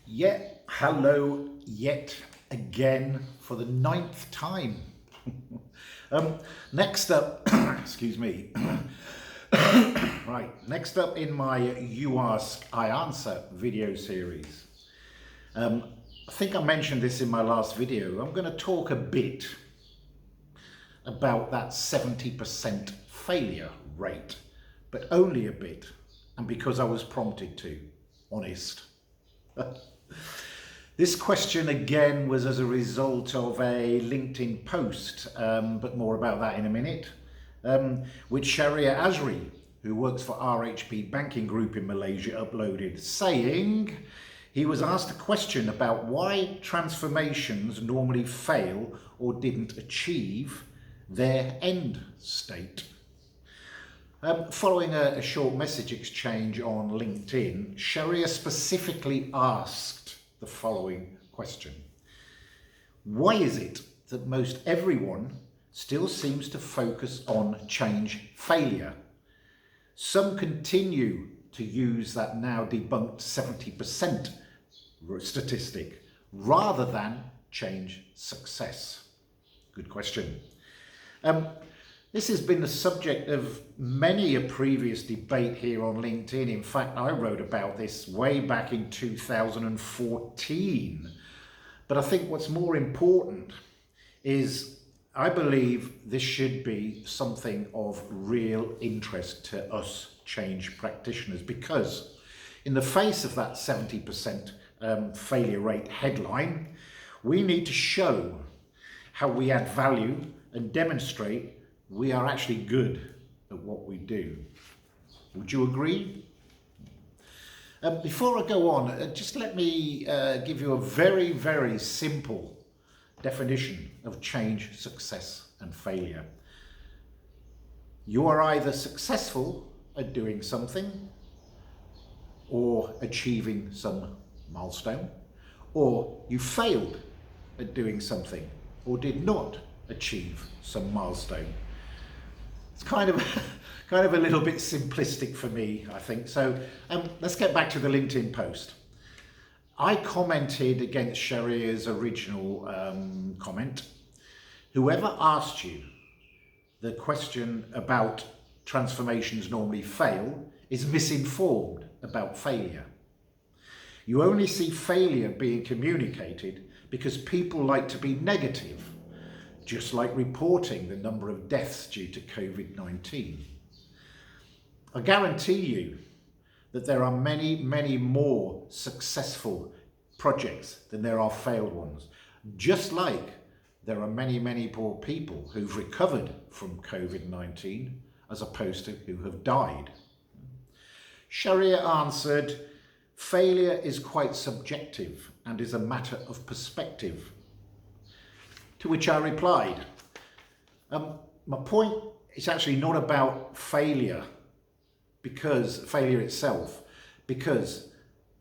Yeah, hello yet again for the ninth time. Next up, excuse me. Right, next up in my UAsk IAnswer video series. I think I mentioned this in my last video. I'm going to talk a bit about that 70% failure rate, but only a bit, and because I was prompted to, honest. This question again was as a result of a LinkedIn post, but more about that in a minute, which Sharia Azri, who works for RHP Banking Group in Malaysia, uploaded, saying he was asked a question about why transformations normally fail or didn't achieve their end state. Following a short message exchange on LinkedIn, Sharia specifically asked the following question. Why is it that most everyone still seems to focus on change failure? Some continue to use that now debunked 70% statistic rather than change success. Good question. This has been the subject of many a previous debate here on LinkedIn. In fact, I wrote about this way back in 2014. But I think what's more important is I believe this should be something of real interest to us change practitioners, because in the face of that 70% failure rate headline, we need to show how we add value and demonstrate we are actually good at what we do. Would you agree? Before I go on, just let me give you a very, very simple definition of change, success and failure. You are either successful at doing something or achieving some milestone, or you failed at doing something or did not achieve some milestone. It's kind of a little bit simplistic for me, I think. So let's get back to the LinkedIn post. I commented against Sharia's original comment. Whoever asked you the question about transformations normally fail is misinformed about failure. You only see failure being communicated because people like to be negative, just like reporting the number of deaths due to COVID-19. I guarantee you that there are many, many more successful projects than there are failed ones, just like there are many, many more people who've recovered from COVID-19 as opposed to who have died. Sharia answered, failure is quite subjective and is a matter of perspective. To which I replied, my point is actually not about failure itself, because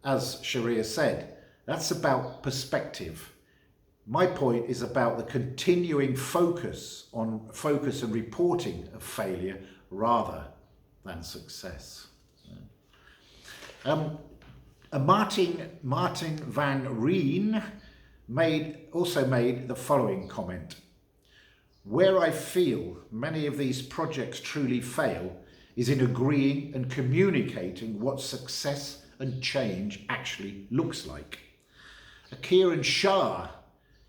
as Sharia said, that's about perspective. My point is about the continuing focus and reporting of failure rather than success. Martin van Rijn also made the following comment. Where I feel many of these projects truly fail is in agreeing and communicating what success and change actually looks like. Kieran Shah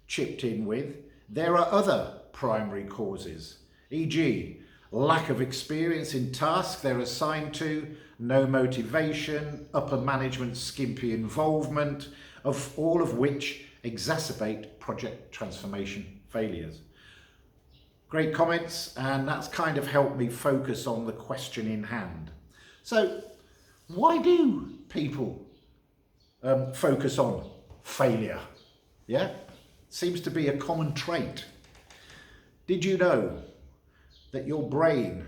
chipped in with, there are other primary causes, e.g. lack of experience in tasks they're assigned to, no motivation, upper management skimpy involvement, of all of which exacerbate project transformation failures. Great comments, and that's kind of helped me focus on the question in hand. So why do people focus on failure? Yeah, seems to be a common trait. Did you know that your brain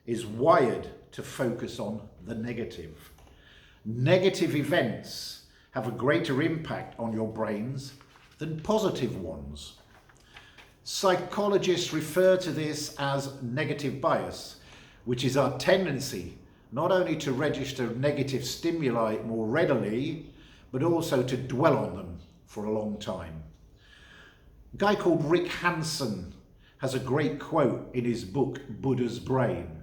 is wired to focus on the negative? Negative events have a greater impact on your brains than positive ones. Psychologists refer to this as negative bias, which is our tendency not only to register negative stimuli more readily, but also to dwell on them for a long time. A guy called Rick Hanson has a great quote in his book, Buddha's Brain.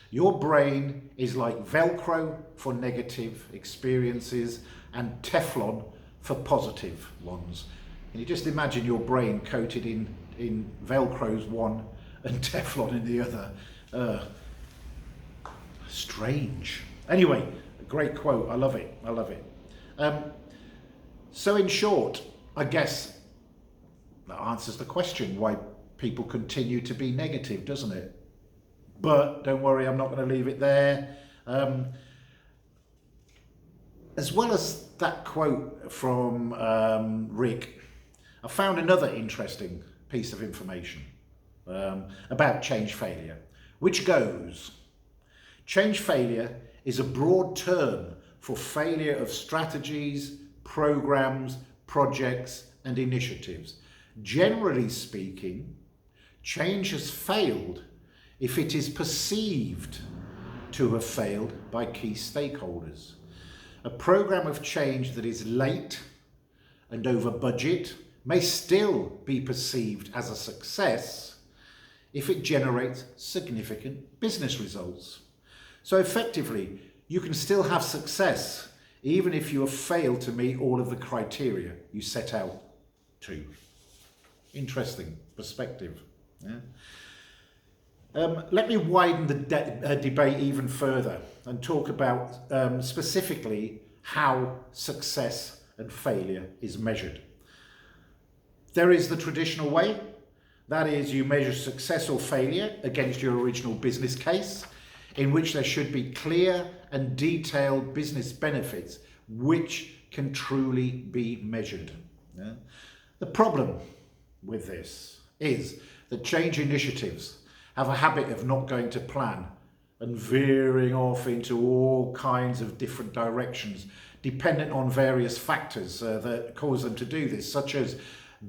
Your brain is like Velcro for negative experiences and Teflon for positive ones. Can you just imagine your brain coated in Velcro's one and Teflon in the other? Strange. Anyway, a great quote. I love it. I love it. So in short, I guess that answers the question why people continue to be negative, doesn't it? But don't worry, I'm not going to leave it there. As well as that quote from Rick, I found another interesting piece of information about change failure, which goes, change failure is a broad term for failure of strategies, programs, projects, and initiatives. Generally speaking, change has failed if it is perceived to have failed by key stakeholders. A program of change that is late and over budget may still be perceived as a success if it generates significant business results. So effectively, you can still have success even if you have failed to meet all of the criteria you set out to. Interesting perspective. Yeah? Let me widen the debate even further and talk about specifically how success and failure is measured. There is the traditional way, that is, you measure success or failure against your original business case, in which there should be clear and detailed business benefits which can truly be measured. Yeah? The problem with this is that change initiatives have a habit of not going to plan and veering off into all kinds of different directions, dependent on various factors that cause them to do this, such as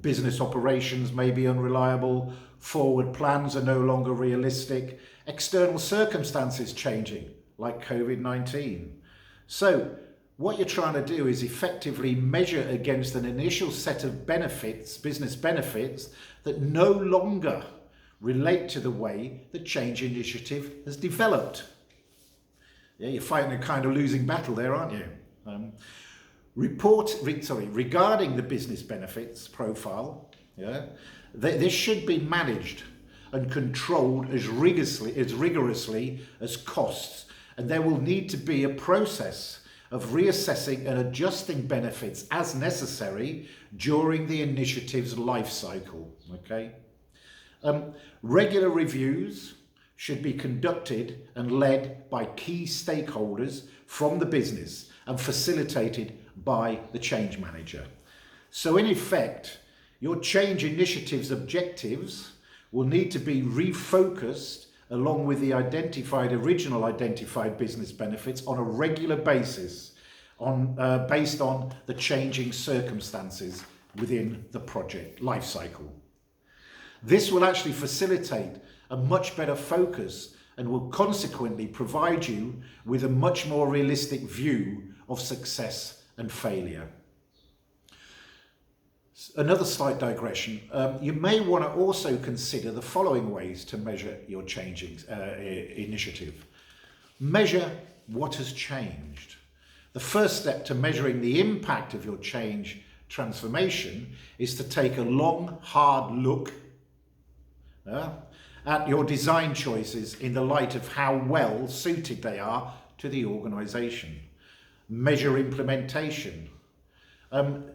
business operations may be unreliable, forward plans are no longer realistic, external circumstances changing, like COVID-19. So what you're trying to do is effectively measure against an initial set of benefits, business benefits, that no longer relate to the way the change initiative has developed. Yeah, you're fighting a kind of losing battle there, aren't you? Regarding the business benefits profile, yeah, this should be managed and controlled as rigorously as costs, and there will need to be a process of reassessing and adjusting benefits as necessary during the initiative's life cycle. Okay? Regular reviews should be conducted and led by key stakeholders from the business and facilitated by the change manager. So in effect, your change initiative's objectives will need to be refocused along with the original identified business benefits on a regular basis based on the changing circumstances within the project life cycle. This will actually facilitate a much better focus and will consequently provide you with a much more realistic view of success and failure. Another slight digression, you may want to also consider the following ways to measure your changing initiative. Measure what has changed. The first step to measuring the impact of your change transformation is to take a long, hard look at your design choices in the light of how well suited they are to the organisation. Measure implementation.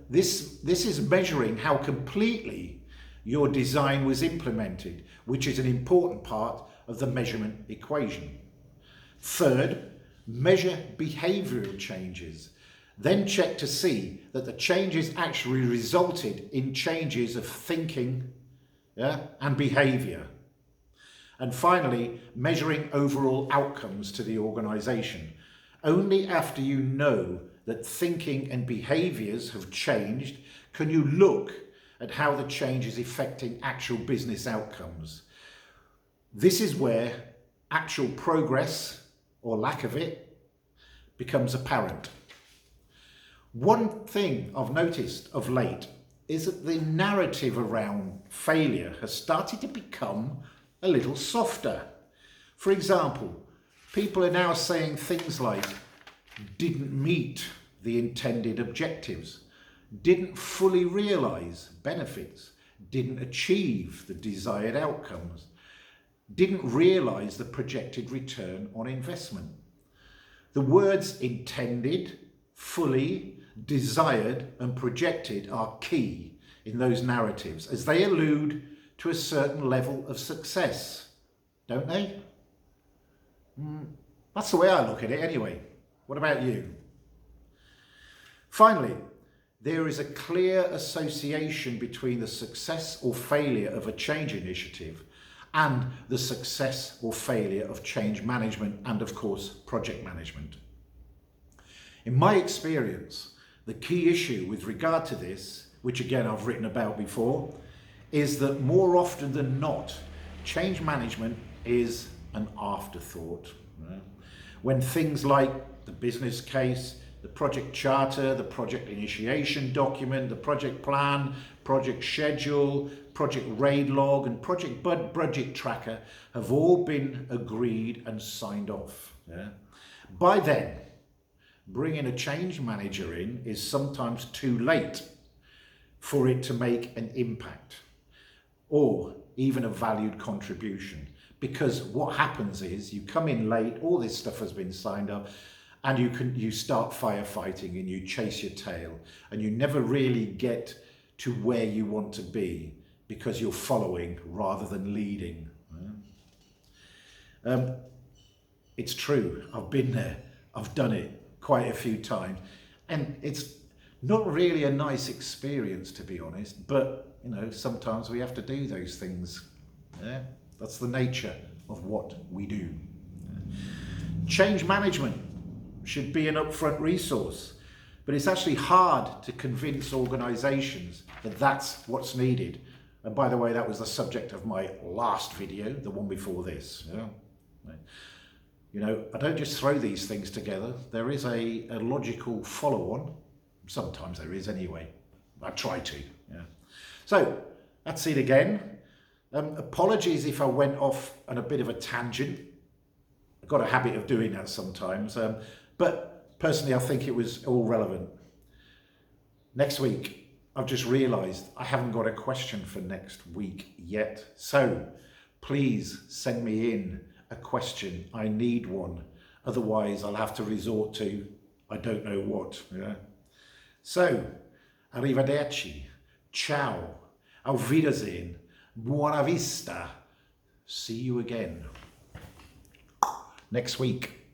This is measuring how completely your design was implemented, which is an important part of the measurement equation. Third, measure behavioural changes. Then check to see that the changes actually resulted in changes of thinking and behaviour. And finally, measuring overall outcomes to the organisation. Only after you know that thinking and behaviours have changed can you look at how the change is affecting actual business outcomes. This is where actual progress, or lack of it, becomes apparent. One thing I've noticed of late is that the narrative around failure has started to become a little softer. For example, people are now saying things like didn't meet the intended objectives, didn't fully realise benefits, didn't achieve the desired outcomes, didn't realise the projected return on investment. The words intended, fully, desired and projected are key in those narratives as they allude to a certain level of success, don't they? That's the way I look at it anyway. What about you? Finally, there is a clear association between the success or failure of a change initiative and the success or failure of change management and, of course, project management. In my experience, the key issue with regard to this, which again I've written about before, is that more often than not, change management is an afterthought. When things like the business case, the project charter, the project initiation document, the project plan, project schedule, project raid log and project budget tracker have all been agreed and signed off. By then, bringing a change manager in is sometimes too late for it to make an impact or even a valued contribution. Because what happens is you come in late, all this stuff has been signed up, and you start firefighting and you chase your tail and you never really get to where you want to be because you're following rather than leading. It's true, I've been there, I've done it quite a few times, and it's not really a nice experience, to be honest, but sometimes we have to do those things. That's the nature of what we do. Change management should be an upfront resource, but it's actually hard to convince organisations that that's what's needed. And by the way, that was the subject of my last video, the one before this. I don't just throw these things together. There is a logical follow-on. Sometimes there is anyway. I try to. So that's it again. Apologies if I went off on a bit of a tangent. I've got a habit of doing that sometimes. But personally, I think it was all relevant. Next week, I've just realised I haven't got a question for next week yet. So please send me in a question. I need one. Otherwise, I'll have to resort to I don't know what. So, arrivederci, ciao, auf Wiedersehen, buona vista. See you again next week.